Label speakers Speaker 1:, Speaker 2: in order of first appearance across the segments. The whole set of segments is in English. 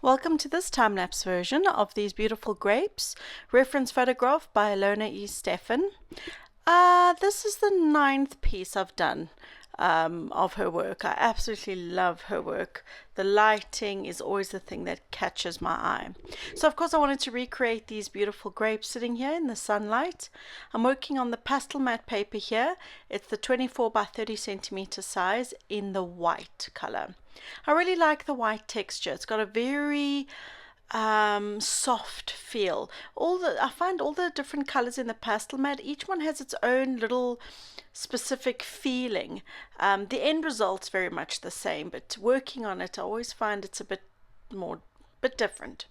Speaker 1: Welcome to this time-lapse version of these beautiful grapes. Reference photograph by Ilona E Stefan. This is the 9th piece I've done of her work. I absolutely love her work. The lighting is always the thing that catches my eye. So of course I wanted to recreate these beautiful grapes sitting here in the sunlight. I'm working on the Pastelmat paper here. It's the 24 by 30 centimeter size in the white color. I really like the white texture. It's got a very soft feel. I find all the different colors in the Pastelmat, each one has its own little specific feeling. The end result's very much the same, but working on it I always find it's a bit different.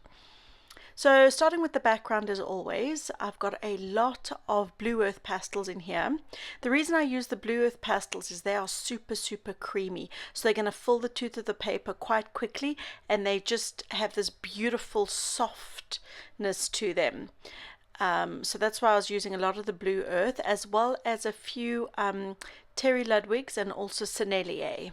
Speaker 1: So starting with the background as always, I've got a lot of Blue Earth pastels in here. The reason I use the Blue Earth pastels is they are super creamy. So they're going to fill the tooth of the paper quite quickly and they just have this beautiful softness to them. So that's why I was using a lot of the Blue Earth as well as a few Terry Ludwigs and also Sennelier.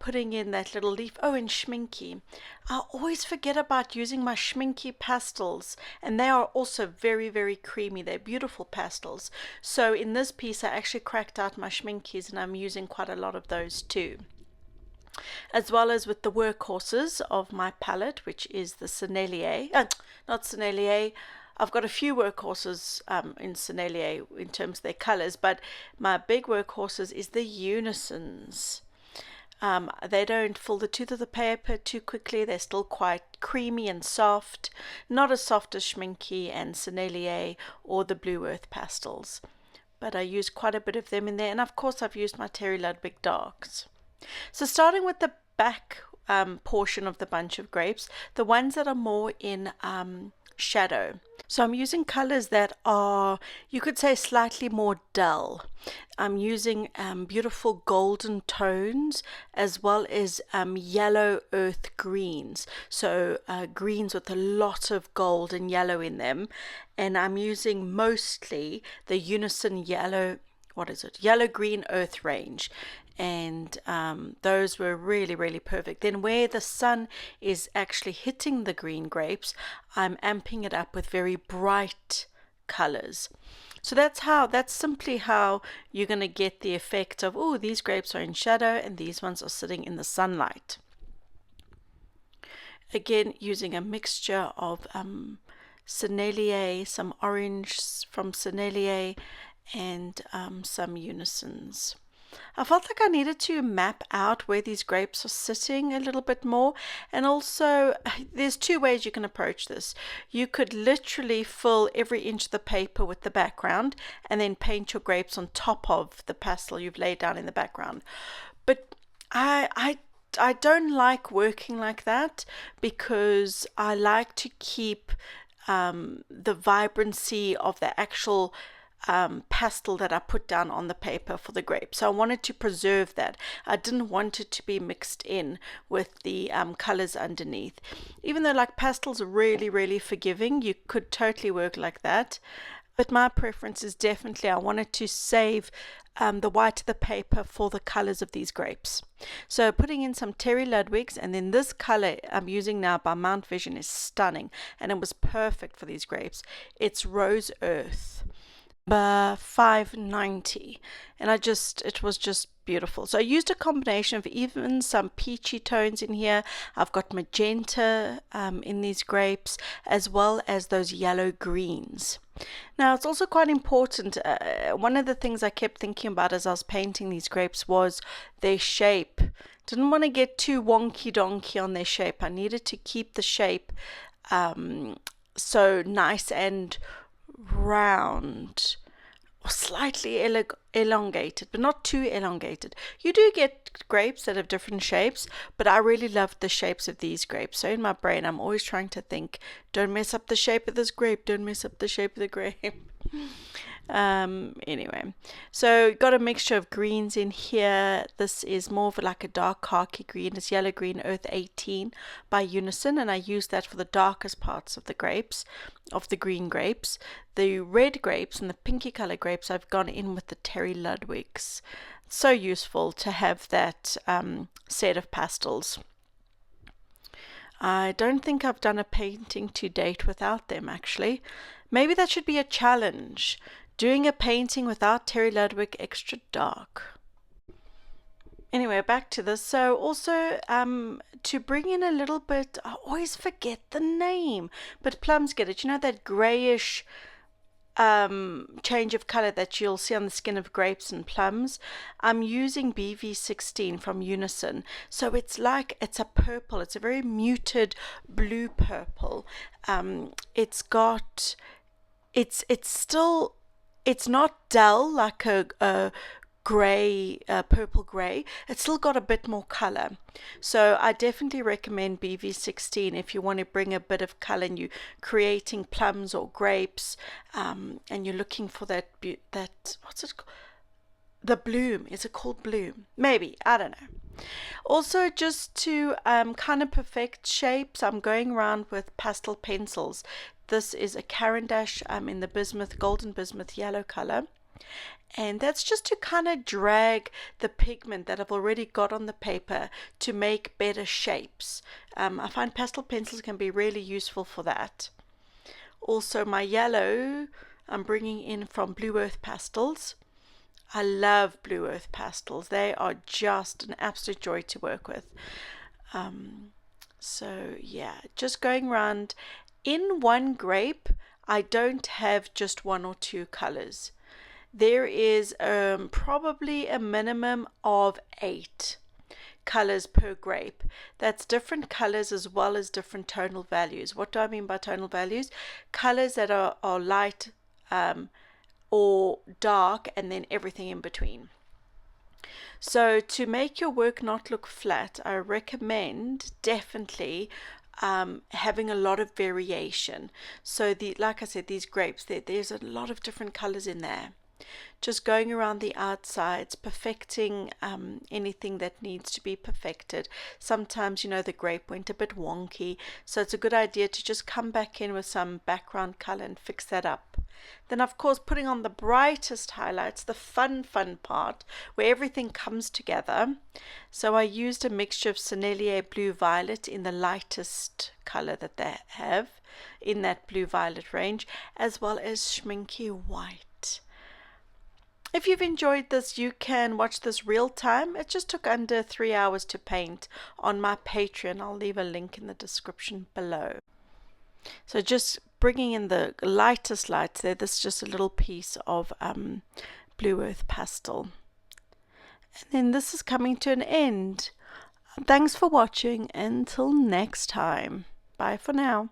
Speaker 1: Putting in that little leaf. Oh, and Schmincke. I always forget about using my Schmincke pastels, and they are also very creamy. They're beautiful pastels. So in this piece I actually cracked out my Schminckes and I'm using quite a lot of those too. As well as with the workhorses of my palette, which is the Sennelier, not Sennelier. I've got a few workhorses in Sennelier in terms of their colors, but my big workhorses is the Unisons. They don't fill the tooth of the paper too quickly. They're still quite creamy and soft, not as soft as Schmincke and Sennelier or the Blue Earth pastels. But I use quite a bit of them in there, and of course I've used my Terry Ludwig darks. So starting with the back portion of the bunch of grapes, the ones that are more in shadow. So I'm using colors that are, you could say, slightly more dull. I'm using beautiful golden tones as well as yellow earth greens. So greens with a lot of gold and yellow in them. And I'm using mostly the Unison yellow, yellow green earth range. And those were really perfect. Then where the sun is actually hitting the green grapes, I'm amping it up with very bright colors. So that's simply how you're going to get the effect of, oh, these grapes are in shadow and these ones are sitting in the sunlight. Again, using a mixture of Sennelier, some orange from Sennelier, and some Unisons. I felt like I needed to map out where these grapes are sitting a little bit more, and also there's two ways you can approach this. You could literally fill every inch of the paper with the background and then paint your grapes on top of the pastel you've laid down in the background. But I don't like working like that because I like to keep the vibrancy of the actual pastel that I put down on the paper for the grape. So I wanted to preserve that. I didn't want it to be mixed in with the colors underneath. Even though like pastels are really forgiving, you could totally work like that. But my preference is definitely I wanted to save the white of the paper for the colors of these grapes. So putting in some Terry Ludwigs, and then this color I'm using now by Mount Vision is stunning, and it was perfect for these grapes. It's Rose Earth. 590, and it was just beautiful. So I used a combination of even some peachy tones in here. I've got magenta in these grapes as well as those yellow greens. Now it's also quite important, one of the things I kept thinking about as I was painting these grapes was their shape. Didn't want to get too wonky donkey on their shape. I needed to keep the shape so nice and round, or slightly elongated, but not too elongated. You do get grapes that have different shapes, but I really loved the shapes of these grapes. So in my brain I'm always trying to think, don't mess up the shape of this grape, don't mess up the shape of the grape. Anyway, so got a mixture of greens in here. This is more of like a dark khaki green. It's yellow green earth 18 by Unison, and I used that for the darkest parts of the grapes, of the green grapes. The red grapes and the pinky color grapes I've gone in with the Terry Ludwigs. So useful to have that set of pastels. I don't think I've done a painting to date without them, actually. Maybe that should be a challenge. Doing a painting without Terry Ludwig Extra Dark. Anyway, back to this. So also to bring in a little bit, I always forget the name, but plums get it. You know that grayish change of color that you'll see on the skin of grapes and plums. I'm using BV16 from Unison. So it's like, it's a purple. It's a very muted blue purple. It's still, it's not dull like a grey, purple grey. It's still got a bit more color. So I definitely recommend BV16 if you want to bring a bit of color and you're creating plums or grapes, and you're looking for that what's it called? The bloom. Is it called bloom? Maybe, I don't know. Also, just to kind of perfect shapes, I'm going around with pastel pencils. This is a Caran Dache in the bismuth, golden bismuth yellow color. And that's just to kind of drag the pigment that I've already got on the paper to make better shapes. I find pastel pencils can be really useful for that. Also, my yellow I'm bringing in from Blue Earth Pastels. I love Blue Earth Pastels. They are just an absolute joy to work with. So yeah, just going around. In one grape, I don't have just one or two colors. There is probably a minimum of 8 colors per grape. That's different colors as well as different tonal values. What do I mean by tonal values? Colors that are light or dark, and then everything in between. So to make your work not look flat, I recommend definitely having a lot of variation. So like I said, these grapes, there's a lot of different colors in there. Just going around the outsides, perfecting anything that needs to be perfected. Sometimes, you know, the grape went a bit wonky, so it's a good idea to just come back in with some background color and fix that up. Then, of course, putting on the brightest highlights, the fun part, where everything comes together. So I used a mixture of Sennelier Blue Violet in the lightest color that they have in that blue violet range, as well as Schmincke White. If you've enjoyed this, you can watch this real time. It just took under 3 hours to paint on my Patreon. I'll leave a link in the description below. So just bringing in the lightest lights there. This is just a little piece of Blue Earth Pastel. And then this is coming to an end. Thanks for watching. Until next time. Bye for now.